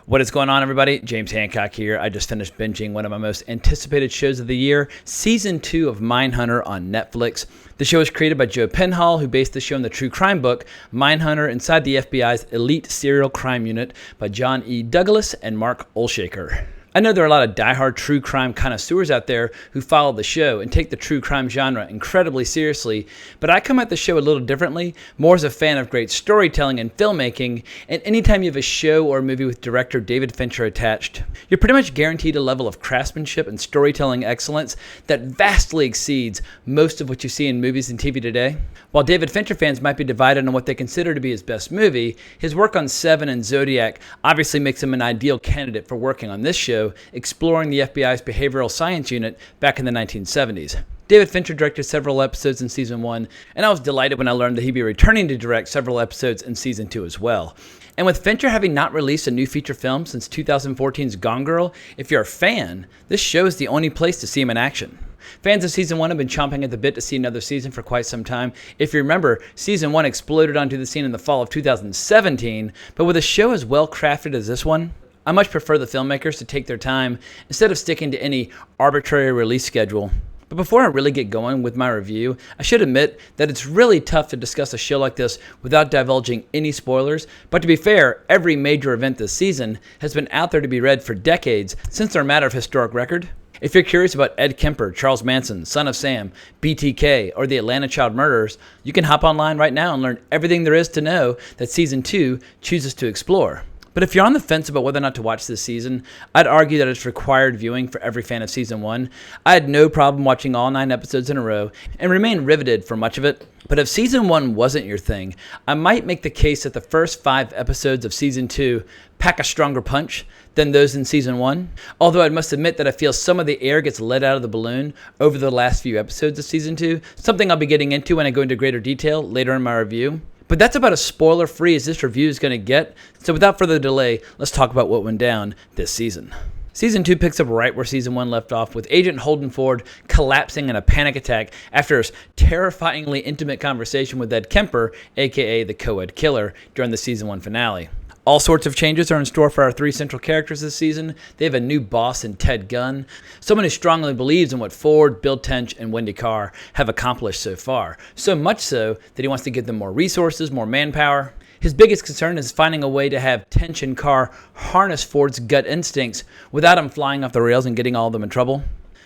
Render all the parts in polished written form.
What is going on, everybody? James Hancock here. I just finished binging one of my most anticipated shows of the year, Season 2 of Mindhunter on Netflix. The show was created by Joe Penhall, who based the show on the true crime book, Mindhunter Inside the FBI's Elite Serial Crime Unit by John E. Douglas and Mark Olshaker. I know there are a lot of diehard true crime connoisseurs out there who follow the show and take the true crime genre incredibly seriously, but I come at the show a little differently, more as a fan of great storytelling and filmmaking, and anytime you have a show or a movie with director David Fincher attached, you're pretty much guaranteed a level of craftsmanship and storytelling excellence that vastly exceeds most of what you see in movies and TV today. While David Fincher fans might be divided on what they consider to be his best movie, his work on Seven and Zodiac obviously makes him an ideal candidate for working on this show, exploring the FBI's behavioral science unit back in the 1970s. David Fincher directed several episodes in Season 1, and I was delighted when I learned that he'd be returning to direct several episodes in Season 2 as well. And with Fincher having not released a new feature film since 2014's Gone Girl, if you're a fan, this show is the only place to see him in action. Fans of Season 1 have been chomping at the bit to see another season for quite some time. If you remember, Season 1 exploded onto the scene in the fall of 2017, but with a show as well crafted as this one, I much prefer the filmmakers to take their time instead of sticking to any arbitrary release schedule. But before I really get going with my review, I should admit that it's really tough to discuss a show like this without divulging any spoilers. But to be fair, every major event this season has been out there to be read for decades since they're a matter of historic record. If you're curious about Ed Kemper, Charles Manson, Son of Sam, BTK, or the Atlanta child murders, you can hop online right now and learn everything there is to know that Season 2 chooses to explore. But if you're on the fence about whether or not to watch this season, I'd argue that it's required viewing for every fan of Season 1. I had no problem watching all 9 episodes in a row and remained riveted for much of it. But if Season 1 wasn't your thing, I might make the case that the first 5 episodes of Season 2 pack a stronger punch than those in Season 1. Although I must admit that I feel some of the air gets let out of the balloon over the last few episodes of Season 2, something I'll be getting into when I go into greater detail later in my review. But that's about as spoiler-free as this review is going to get, so without further delay, let's talk about what went down this season. Season 2 picks up right where Season 1 left off, with Agent Holden Ford collapsing in a panic attack after his terrifyingly intimate conversation with Ed Kemper, aka the co-ed killer, during the Season 1 finale. All sorts of changes are in store for our 3 central characters this season. They have a new boss in Ted Gunn, someone who strongly believes in what Ford, Bill Tench, and Wendy Carr have accomplished so far. So much so that he wants to give them more resources, more manpower. His biggest concern is finding a way to have Tench and Carr harness Ford's gut instincts without him flying off the rails and getting all of them in trouble.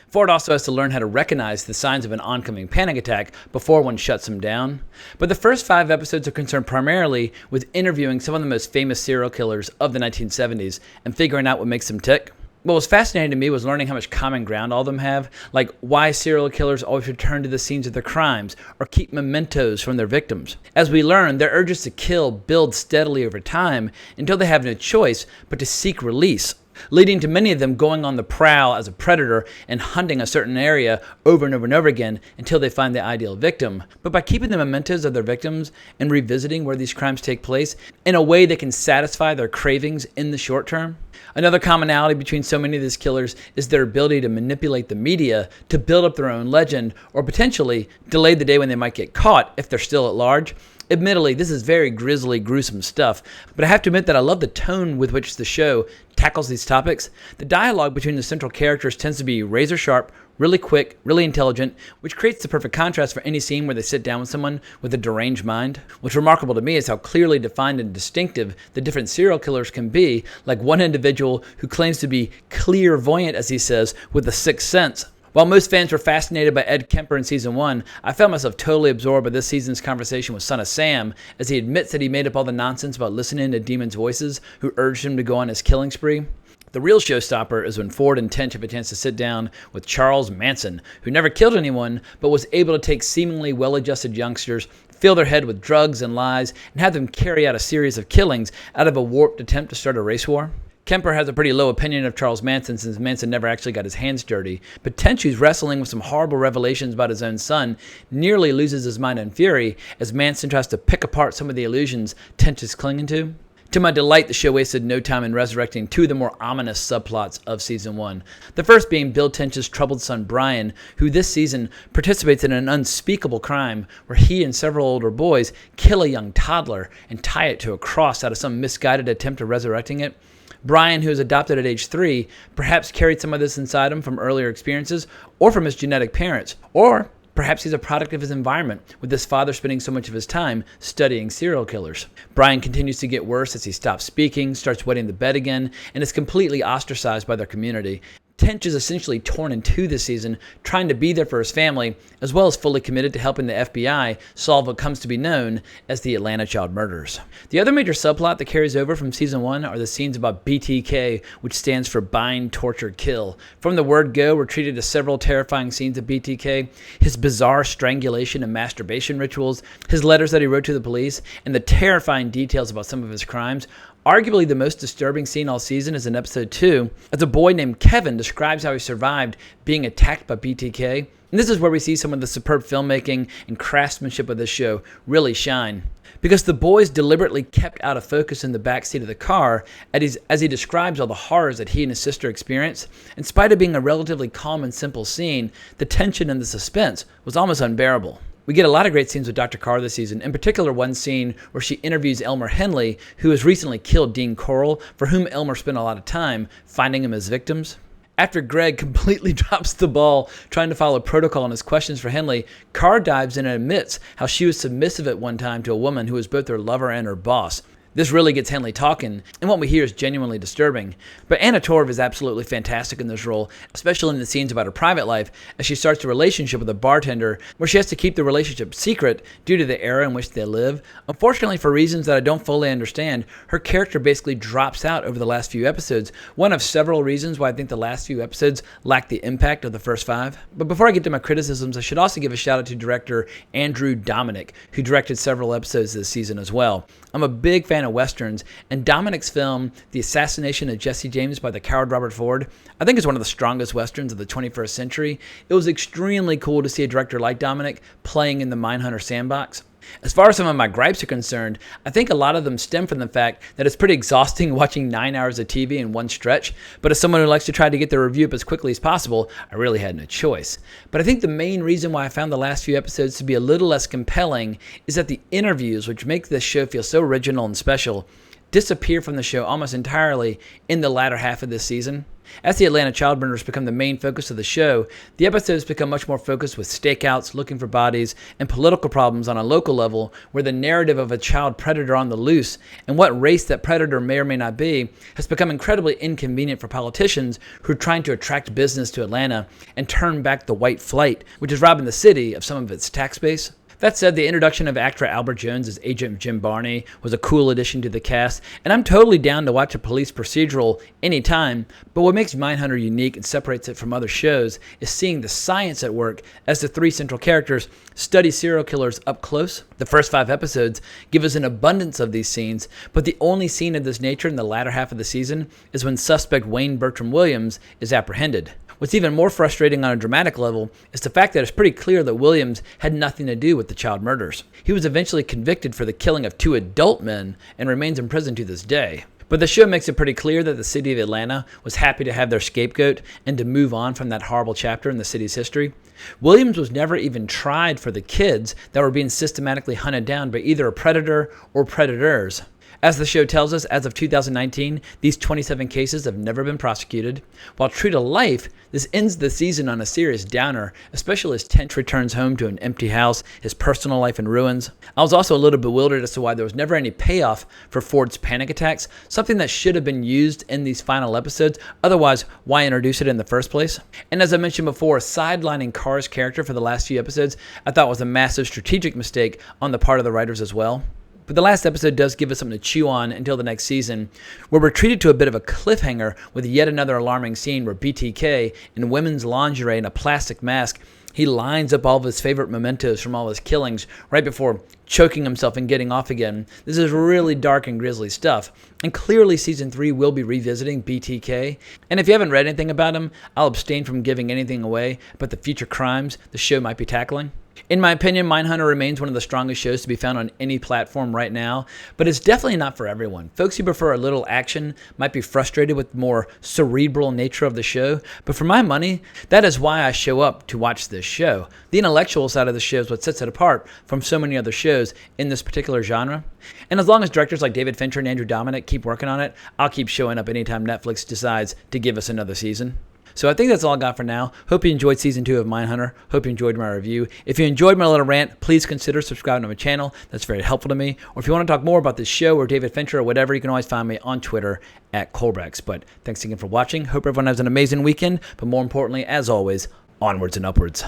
Ford also has to learn how to recognize the signs of an oncoming panic attack before one shuts him down. But the first 5 episodes are concerned primarily with interviewing some of the most famous serial killers of the 1970s and figuring out what makes them tick. What was fascinating to me was learning how much common ground all of them have, like why serial killers always return to the scenes of their crimes or keep mementos from their victims. As we learn, their urges to kill build steadily over time until they have no choice but to seek release, leading to many of them going on the prowl as a predator and hunting a certain area over and over and over again until they find the ideal victim. But by keeping the mementos of their victims and revisiting where these crimes take place in a way that can satisfy their cravings in the short term. Another commonality between so many of these killers is their ability to manipulate the media to build up their own legend or potentially delay the day when they might get caught if they're still at large. Admittedly, this is very grisly, gruesome stuff, but I have to admit that I love the tone with which the show tackles these topics. The dialogue between the central characters tends to be razor sharp, really quick, really intelligent, which creates the perfect contrast for any scene where they sit down with someone with a deranged mind. What's remarkable to me is how clearly defined and distinctive the different serial killers can be, like one individual who claims to be clairvoyant, as he says, with a sixth sense. While most fans were fascinated by Ed Kemper in Season 1, I found myself totally absorbed by this season's conversation with Son of Sam, as he admits that he made up all the nonsense about listening to demons' voices who urged him to go on his killing spree. The real showstopper is when Ford and Tench have a chance to sit down with Charles Manson, who never killed anyone, but was able to take seemingly well-adjusted youngsters, fill their head with drugs and lies, and have them carry out a series of killings out of a warped attempt to start a race war. Kemper has a pretty low opinion of Charles Manson since Manson never actually got his hands dirty, but Tench, who's wrestling with some horrible revelations about his own son, nearly loses his mind in fury as Manson tries to pick apart some of the illusions Tench is clinging to. To my delight, the show wasted no time in resurrecting 2 of the more ominous subplots of Season 1. The first being Bill Tench's troubled son Brian, who this season participates in an unspeakable crime where he and several older boys kill a young toddler and tie it to a cross out of some misguided attempt at resurrecting it. Brian, who was adopted at age 3, perhaps carried some of this inside him from earlier experiences or from his genetic parents, or perhaps he's a product of his environment, with his father spending so much of his time studying serial killers. Brian continues to get worse as he stops speaking, starts wetting the bed again, and is completely ostracized by their community. Tench is essentially torn in two this season, trying to be there for his family, as well as fully committed to helping the FBI solve what comes to be known as the Atlanta child murders. The other major subplot that carries over from season 1 are the scenes about BTK, which stands for Bind, Torture, Kill. From the word go, we're treated to several terrifying scenes of BTK, his bizarre strangulation and masturbation rituals, his letters that he wrote to the police, and the terrifying details about some of his crimes. Arguably the most disturbing scene all season is in episode 2, as a boy named Kevin describes how he survived being attacked by BTK. And this is where we see some of the superb filmmaking and craftsmanship of this show really shine. Because the boy's deliberately kept out of focus in the backseat of the car as he describes all the horrors that he and his sister experienced. In spite of being a relatively calm and simple scene, the tension and the suspense was almost unbearable. We get a lot of great scenes with Dr. Carr this season, in particular one scene where she interviews Elmer Henley, who has recently killed Dean Corll, for whom Elmer spent a lot of time finding him as victims. After Greg completely drops the ball trying to follow protocol in his questions for Henley, Carr dives in and admits how she was submissive at one time to a woman who was both her lover and her boss. This really gets Henley talking, and what we hear is genuinely disturbing. But Anna Torv is absolutely fantastic in this role, especially in the scenes about her private life, as she starts a relationship with a bartender where she has to keep the relationship secret due to the era in which they live. Unfortunately, for reasons that I don't fully understand, her character basically drops out over the last few episodes, one of several reasons why I think the last few episodes lack the impact of the first 5. But before I get to my criticisms, I should also give a shout out to director Andrew Dominik, who directed several episodes this season as well. I'm a big fan of Westerns, and Dominik's film, The Assassination of Jesse James by the coward Robert Ford, I think is one of the strongest Westerns of the 21st century. It was extremely cool to see a director like Dominik playing in the Mindhunter sandbox. As far as some of my gripes are concerned, I think a lot of them stem from the fact that it's pretty exhausting watching 9 hours of TV in one stretch, but as someone who likes to try to get the review up as quickly as possible, I really had no choice. But I think the main reason why I found the last few episodes to be a little less compelling is that the interviews, which make this show feel so original and special, disappear from the show almost entirely in the latter half of this season. As the Atlanta child murders become the main focus of the show, the episodes become much more focused with stakeouts, looking for bodies, and political problems on a local level, where the narrative of a child predator on the loose and what race that predator may or may not be has become incredibly inconvenient for politicians who are trying to attract business to Atlanta and turn back the white flight, which is robbing the city of some of its tax base. That said, the introduction of actor Albert Jones as Agent Jim Barney was a cool addition to the cast, and I'm totally down to watch a police procedural anytime, but what makes Mindhunter unique and separates it from other shows is seeing the science at work as the 3 central characters study serial killers up close. The first 5 episodes give us an abundance of these scenes, but the only scene of this nature in the latter half of the season is when suspect Wayne Bertram Williams is apprehended. What's even more frustrating on a dramatic level is the fact that it's pretty clear that Williams had nothing to do with the child murders. He was eventually convicted for the killing of 2 adult men and remains in prison to this day. But the show makes it pretty clear that the city of Atlanta was happy to have their scapegoat and to move on from that horrible chapter in the city's history. Williams was never even tried for the kids that were being systematically hunted down by either a predator or predators. As the show tells us, as of 2019, these 27 cases have never been prosecuted. While true to life, this ends the season on a serious downer, especially as Tench returns home to an empty house, his personal life in ruins. I was also a little bewildered as to why there was never any payoff for Ford's panic attacks, something that should have been used in these final episodes. Otherwise, why introduce it in the first place? And as I mentioned before, sidelining Carr's character for the last few episodes I thought was a massive strategic mistake on the part of the writers as well. But the last episode does give us something to chew on until the next season, where we're treated to a bit of a cliffhanger with yet another alarming scene where BTK, in women's lingerie and a plastic mask, he lines up all of his favorite mementos from all his killings right before choking himself and getting off again. This is really dark and grisly stuff, and clearly Season 3 will be revisiting BTK. And if you haven't read anything about him, I'll abstain from giving anything away about the future crimes the show might be tackling. In my opinion, Mindhunter remains one of the strongest shows to be found on any platform right now, but it's definitely not for everyone. Folks who prefer a little action might be frustrated with the more cerebral nature of the show, but for my money, that is why I show up to watch this show. The intellectual side of the show is what sets it apart from so many other shows in this particular genre. And as long as directors like David Fincher and Andrew Dominik keep working on it, I'll keep showing up anytime Netflix decides to give us another season. So I think that's all I got for now. Hope you enjoyed Season 2 of Mindhunter. Hope you enjoyed my review. If you enjoyed my little rant, please consider subscribing to my channel. That's very helpful to me. Or if you want to talk more about this show or David Fincher or whatever, you can always find me on Twitter at Colbrex. But thanks again for watching. Hope everyone has an amazing weekend. But more importantly, as always, onwards and upwards.